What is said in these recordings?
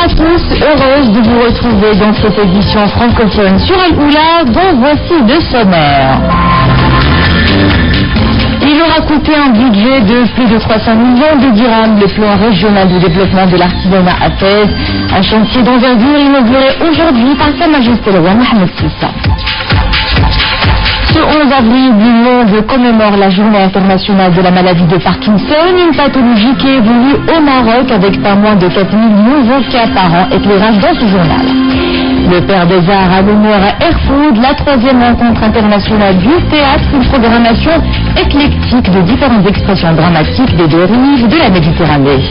à tous, heureuse de vous retrouver dans cette édition francophone sur Al-Oula, dont voici le sommaire. Il aura coûté un budget de plus de 300 millions de dirhams, le plan régional de développement de l'artisanat à Fès, un chantier d'envergure inauguré aujourd'hui par Sa Majesté le roi Mohammed VI. Ce 11 avril, le monde commémore la journée internationale de la maladie de Parkinson, une pathologie qui évolue au Maroc avec pas moins de 4000 nouveaux cas par an, éclairage dans ce journal. Le Père des Arts à l'honneur à Erfoud, la 3e rencontre internationale du théâtre, une programmation éclectique de différentes expressions dramatiques des deux rives de la Méditerranée.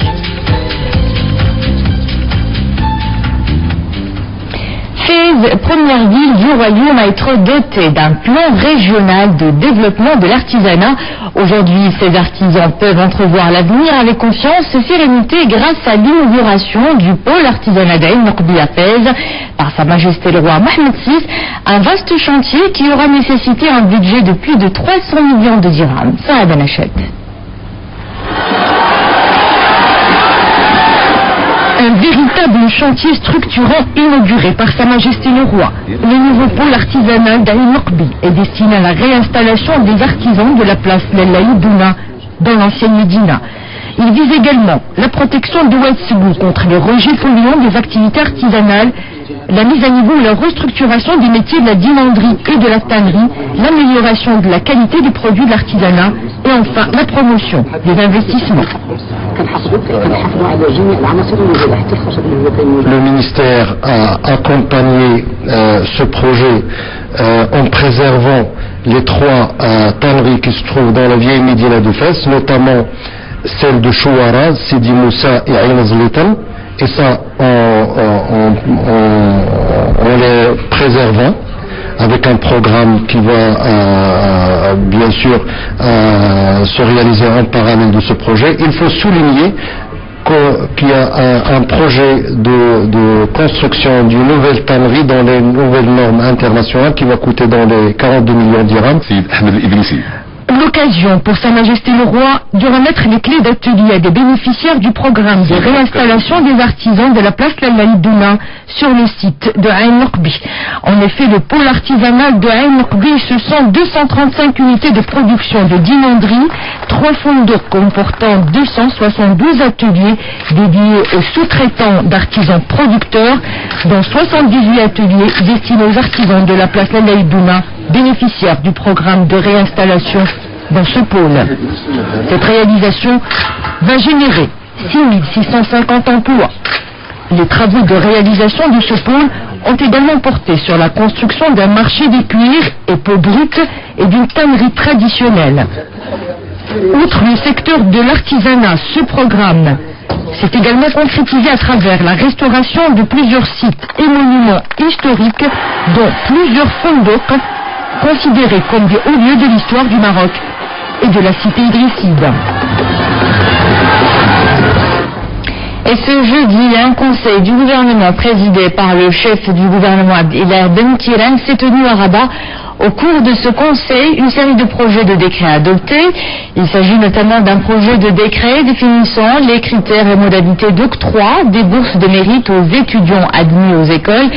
Fès, première ville du royaume à être dotée d'un plan régional de développement de l'artisanat. Aujourd'hui, ces artisans peuvent entrevoir l'avenir avec confiance et sérénité grâce à l'inauguration du pôle artisanat d'Aïn Noqbi à Fès par Sa Majesté le roi Mohammed VI, un vaste chantier qui aura nécessité un budget de plus de 300 millions de dirhams. Ça a bien acheté. Un véritable chantier structurant inauguré par Sa Majesté le Roi. Le nouveau pôle artisanal d'Aïn Noqbi est destiné à la réinstallation des artisans de la place Laïdouna dans l'ancienne Médina. Il vise également la protection de Ouadsibou contre le rejet polluant des activités artisanales, la mise à niveau et la restructuration des métiers de la dinanderie et de la tannerie, l'amélioration de la qualité des produits de l'artisanat et enfin la promotion des investissements. Le ministère a accompagné ce projet en préservant les 3 tanneries qui se trouvent dans la vieille Médina de Fès, notamment celle de Chouara, Sidi Moussa et Aïn Zlitan, et ça en les préservant avec un programme qui va bien sûr se réaliser en parallèle de ce projet. Il faut souligner qu'il y a un projet de construction d'une nouvelle tannerie dans les nouvelles normes internationales qui va coûter dans les 42 millions de dirhams. L'occasion pour Sa Majesté le Roi de remettre les clés d'atelier à des bénéficiaires du programme de réinstallation des artisans de la place Laïdouna sur le site de Aïn Noqbi. En effet, le pôle artisanal de Aïn Noqbi, ce sont 235 unités de production de dinanderie, 3 fonds d'eau comportant 272 ateliers dédiés aux sous-traitants d'artisans producteurs, dont 78 ateliers destinés aux artisans de la place Laïdouna, bénéficiaires du programme de réinstallation dans ce pôle. Cette réalisation va générer 6650 emplois. Les travaux de réalisation de ce pôle ont également porté sur la construction d'un marché des cuirs et peaux brutes et d'une tannerie traditionnelle. Outre le secteur de l'artisanat, ce programme s'est également concrétisé à travers la restauration de plusieurs sites et monuments historiques, dont plusieurs fondoks considérés comme des hauts lieux de l'histoire du Maroc et de la cité idrisside. Et ce jeudi, un conseil du gouvernement présidé par le chef du gouvernement Abdellah Ben Kiran s'est tenu à Rabat. Au cours de ce conseil, une série de projets de décrets adoptés. Il s'agit notamment d'un projet de décret définissant les critères et modalités d'octroi des bourses de mérite aux étudiants admis aux écoles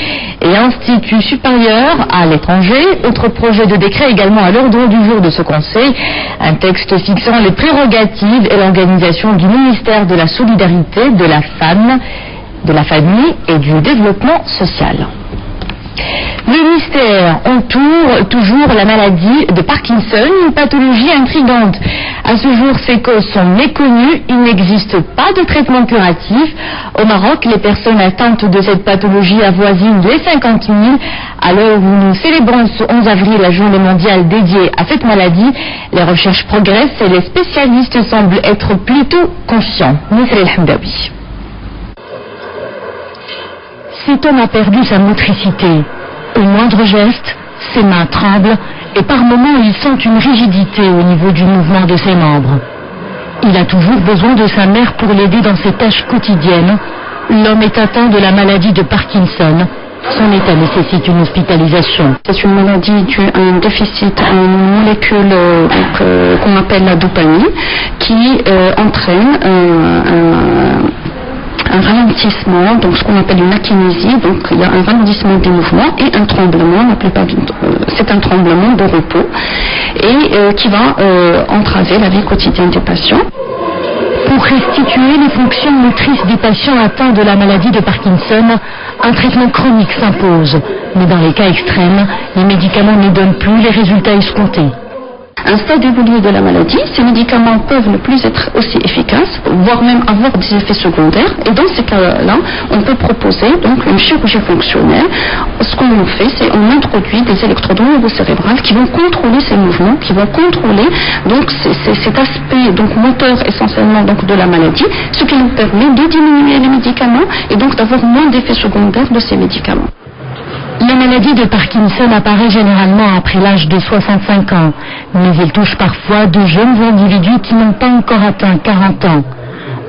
et instituts supérieurs à l'étranger. Autre projet de décret également à l'ordre du jour de ce conseil, un texte fixant les prérogatives et l'organisation du ministère de la Solidarité, de la Femme, de la Famille et du Développement social. Le mystère entoure toujours la maladie de Parkinson, une pathologie intrigante. À ce jour, ses causes sont méconnues, il n'existe pas de traitement curatif. Au Maroc, les personnes atteintes de cette pathologie avoisinent les 50 000. À l'heure où nous célébrons ce 11 avril la journée mondiale dédiée à cette maladie, les recherches progressent et les spécialistes semblent être plutôt conscients. Nisri El-Hamdawi. Cet homme a perdu sa motricité. Au moindre geste, ses mains tremblent et par moments il sent une rigidité au niveau du mouvement de ses membres. Il a toujours besoin de sa mère pour l'aider dans ses tâches quotidiennes. L'homme est atteint de la maladie de Parkinson. Son état nécessite une hospitalisation. C'est une maladie due à un déficit en molécule qu'on appelle la dopamine qui entraîne un ralentissement ralentissement, donc ce qu'on appelle une akinésie, donc il y a un ralentissement des mouvements et un tremblement, la plupart c'est un tremblement de repos, et qui va entraver la vie quotidienne des patients. Pour restituer les fonctions motrices des patients atteints de la maladie de Parkinson, un traitement chronique s'impose. Mais dans les cas extrêmes, les médicaments ne donnent plus les résultats escomptés. À un stade évolué de la maladie, ces médicaments peuvent ne plus être aussi efficaces, voire même avoir des effets secondaires. Et dans ces cas-là, on peut proposer donc une chirurgie fonctionnelle. Ce qu'on fait, c'est on introduit des électrodes au niveau cérébral qui vont contrôler ces mouvements, qui vont contrôler donc cet aspect donc moteur essentiellement donc de la maladie, ce qui nous permet de diminuer les médicaments et donc d'avoir moins d'effets secondaires de ces médicaments. La maladie de Parkinson apparaît généralement après l'âge de 65 ans, mais elle touche parfois de jeunes individus qui n'ont pas encore atteint 40 ans.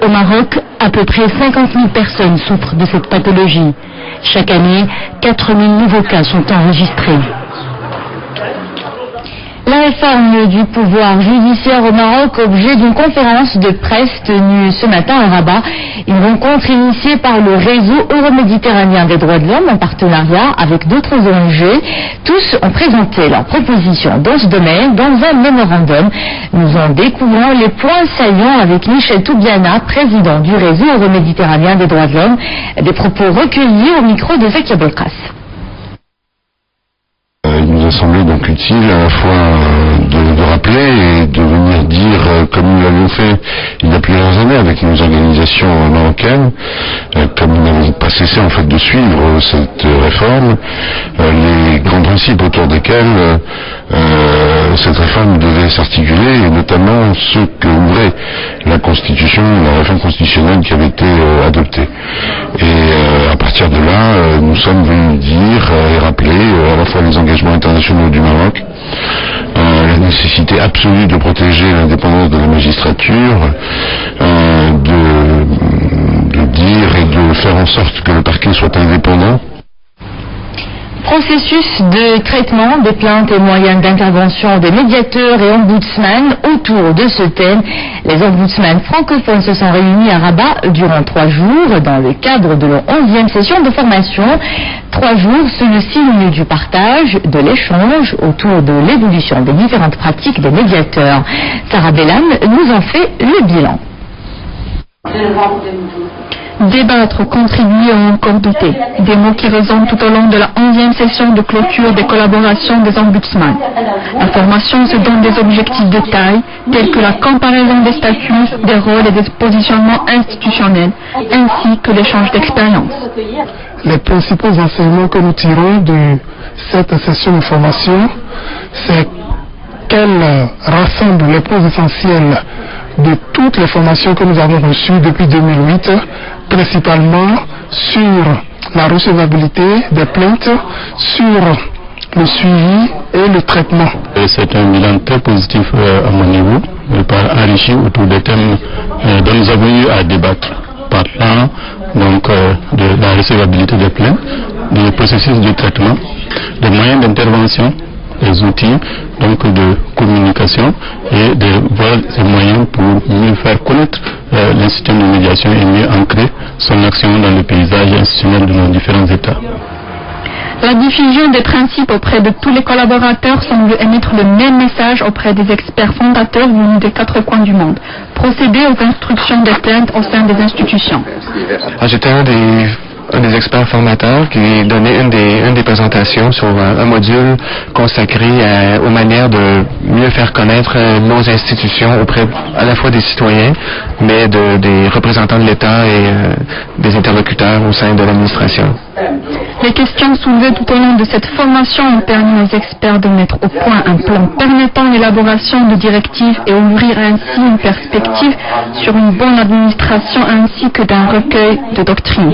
Au Maroc, à peu près 50 000 personnes souffrent de cette pathologie. Chaque année, 4 000 nouveaux cas sont enregistrés. La réforme du pouvoir judiciaire au Maroc, objet d'une conférence de presse tenue ce matin à Rabat. Une rencontre initiée par le réseau euro-méditerranéen des droits de l'homme en partenariat avec d'autres ONG. Tous ont présenté leurs propositions dans ce domaine dans un mémorandum. Nous en découvrons les points saillants avec Michel Toubiana, président du réseau euro-méditerranéen des droits de l'homme. Des propos recueillis au micro de Zakia Bolkas. Il nous a semblé donc utile à la fois de rappeler et de venir dire, comme nous l'avions fait il y a plusieurs années avec nos organisations marocaines, comme nous n'avons pas cessé en fait de suivre cette réforme, les grands principes autour desquels cette réforme devait s'articuler, et notamment ce que ouvrait la Constitution, la réforme constitutionnelle qui avait été adoptée. Et à partir de là, nous sommes venus dire et rappeler à la fois les engagements internationaux du Maroc, la nécessité absolue de protéger l'indépendance de la magistrature, de dire et de faire en sorte que le parquet soit indépendant. Processus de traitement des plaintes et moyens d'intervention des médiateurs et ombudsman. Autour de ce thème, les ombudsman francophones se sont réunis à Rabat durant 3 jours dans le cadre de leur 11e session de formation. 3 jours sous le signe du partage, de l'échange autour de l'évolution des différentes pratiques des médiateurs. Sarah Bellam nous en fait le bilan. Débattre, contribuer ou encore douter. Des mots qui résonnent tout au long de la 11e session de clôture des collaborations des ombudsman. La formation se donne des objectifs de taille, tels que la comparaison des statuts, des rôles et des positionnements institutionnels, ainsi que l'échange d'expériences. Les principaux enseignements que nous tirons de cette session de formation, c'est qu'elle rassemble les points essentiels de toutes les formations que nous avons reçues depuis 2008, principalement sur la recevabilité des plaintes, sur le suivi et le traitement. C'est un bilan très positif à mon niveau, enrichi autour des thèmes dont nous avons eu à débattre, parlant donc de la recevabilité des plaintes, du processus de traitement, des moyens d'intervention, des outils donc de communication et de voir ces moyens pour mieux faire connaître l'institut de médiation et mieux ancrer son action dans le paysage institutionnel de nos différents États. La diffusion des principes auprès de tous les collaborateurs semble émettre le même message auprès des experts fondateurs venus des 4 coins du monde. Procéder aux instructions des plaintes au sein des institutions. J'étais un des experts formateurs qui donnait une des présentations sur un module consacré aux manières de mieux faire connaître nos institutions auprès à la fois des citoyens, mais des représentants de l'État et des interlocuteurs au sein de l'administration. Les questions soulevées tout au long de cette formation ont permis aux experts de mettre au point un plan permettant l'élaboration de directives et ouvrir ainsi une perspective sur une bonne administration ainsi que d'un recueil de doctrines.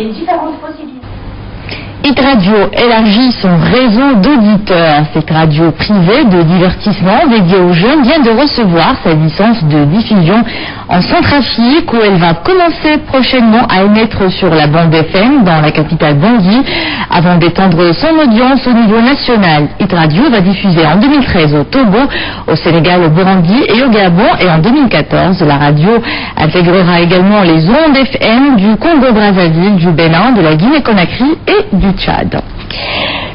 Hit Radio élargit son réseau d'auditeurs. Cette radio privée de divertissement dédiée aux jeunes vient de recevoir sa licence de diffusion en Centrafrique, où elle va commencer prochainement à émettre sur la bande FM dans la capitale Bangui, avant d'étendre son audience au niveau national. Hit Radio va diffuser en 2013 au Togo, au Sénégal, au Burundi et au Gabon, et en 2014, la radio intégrera également les ondes FM du Congo-Brazzaville, du Bénin, de la Guinée-Conakry et du Tchad.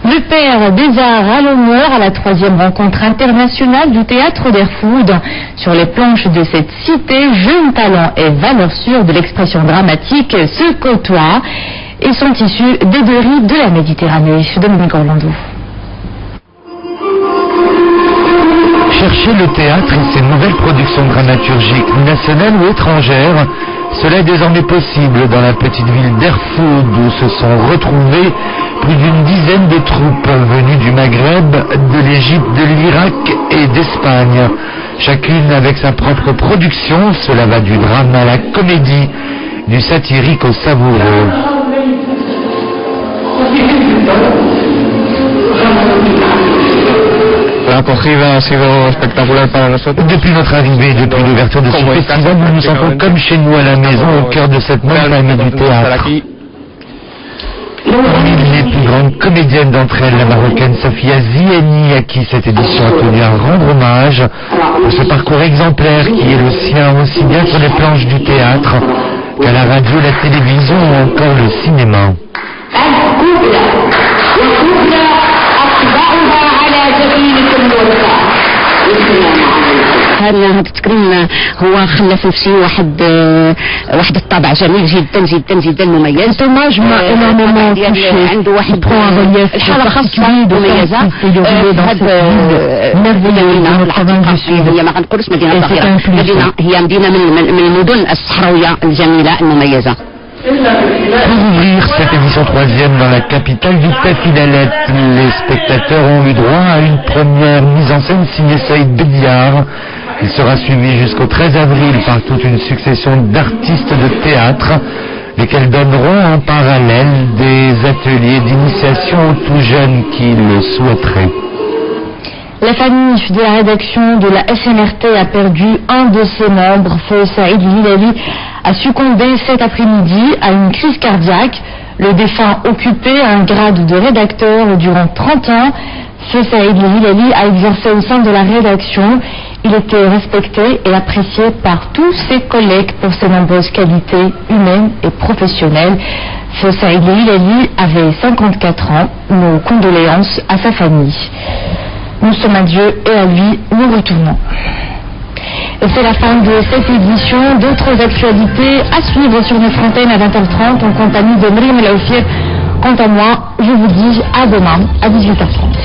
Le père des arts à l'honneur à la 3e rencontre internationale du théâtre d'Erfoud. Sur les planches de cette cité, jeunes talents et valeurs sûres de l'expression dramatique se côtoient et sont issus des deux rives de la Méditerranée. Dominique Orlando. Chercher le théâtre et ses nouvelles productions dramaturgiques nationales ou étrangères, cela est désormais possible dans la petite ville d'Erfoud, où se sont retrouvées plus d'une dizaine de troupes venues du Maghreb, de l'Égypte, de l'Irak et d'Espagne. Chacune avec sa propre production, cela va du drame à la comédie, du satirique au savoureux. Depuis notre arrivée, depuis l'ouverture de ce festival, nous nous sentons comme chez nous à la maison, au cœur de cette montagne du théâtre. Parmi les plus grandes comédiennes d'entre elles, la marocaine Safia Ziani, à qui cette édition a tenu à rendre hommage pour ce parcours exemplaire qui est le sien aussi bien sur les planches du théâtre qu'à la radio, la télévision ou encore le cinéma. هذا التكريم هو خلف نفسي واحد الطابع جميل جدا جدا جدا مميز. عنده واحد الحالة خاصة مميزة. هي ما غنقولش مدينة صغيرة، هي مدينة من المدن الصحراوية الجميلة المميزة. Pour ouvrir cette édition 3e dans la capitale du Tafilalet, les spectateurs ont eu droit à une première mise en scène signée Saïd Bediar. Il sera suivi jusqu'au 13 avril par toute une succession d'artistes de théâtre, lesquels donneront en parallèle des ateliers d'initiation aux tout jeunes qui le souhaiteraient. La famille de la rédaction de la SMRT a perdu un de ses membres. Feu Saïd Hilali a succombé cet après-midi à une crise cardiaque. Le défunt occupait un grade de rédacteur durant 30 ans. Feu Saïd Hilali a exercé au sein de la rédaction. Il était respecté et apprécié par tous ses collègues pour ses nombreuses qualités humaines et professionnelles. Feu Saïd Hilali avait 54 ans. Nos condoléances à sa famille. Nous sommes à Dieu et à lui, nous retournons. Et c'est la fin de cette édition. D'autres actualités à suivre sur notre antenne à 20h30 en compagnie de Mrim Laoufir. Quant à moi, je vous dis à demain à 18h30.